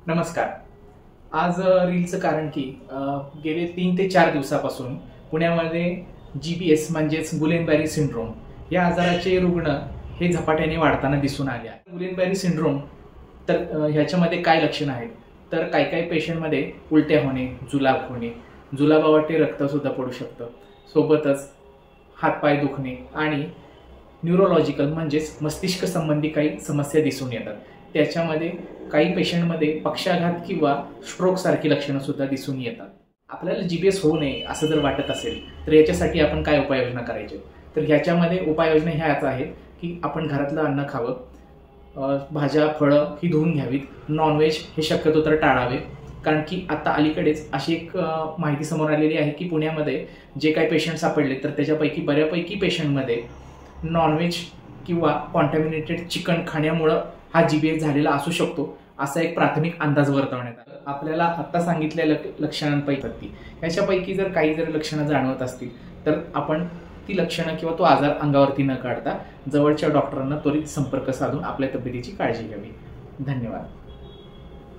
नमस्कार. आज रीलचं कारण की गेले 3 ते 4 दिवसापासून पुण्यामध्ये GBS म्हणजेच गुलेनबॅरी सिंड्रोम या आजाराचे रुग्ण हे झपाट्याने वाढताना दिसून आले आहे. गुलेनबॅरी सिंड्रोम तर ह्याच्यामध्ये काय लक्षणं आहेत तर काही पेशंटमध्ये उलट्या होणे, जुलाब होणे, जुलाबावाटे रक्तसुद्धा पडू शकतं, सोबतच हातपाय दुखणे आणि न्यूरोलॉजिकल म्हणजेच मस्तिष्क संबंधी काही समस्या दिसून येतात. त्याच्यामध्ये काही पेशंटमध्ये पक्षाघात किंवा स्ट्रोक सारखी लक्षणं सुद्धा दिसून येतात. आपल्याला GBS होऊ नये असं जर वाटत असेल तर याच्यासाठी आपण काय उपाययोजना करायचे तर ह्याच्यामध्ये उपाययोजना ह्याच आहेत की आपण घरातलं अन्न खावं, भाज्या फळं ही धुवून घ्यावीत, नॉनव्हेज हे शक्यतो तर टाळावे. कारण की आता अलीकडेच अशी एक माहिती समोर आलेली आहे की पुण्यामध्ये जे काही पेशंट सापडले तर त्याच्यापैकी बऱ्यापैकी पेशंटमध्ये नॉनव्हेज किंवा कॉन्टॅमिनेटेड चिकन खाण्यामुळं हा GBS झालेला असू शकतो असा एक प्राथमिक अंदाज वर्तवण्यात आला. आपल्याला आता सांगितलेल्या लक्षणांपैकी याच्यापैकी जर काही लक्षणं जाणवत असतील तर आपण ती लक्षणं किंवा तो आजार अंगावरती न काढता जवळच्या डॉक्टरांना त्वरित संपर्क साधून आपल्या तब्येतीची काळजी घ्यावी. धन्यवाद.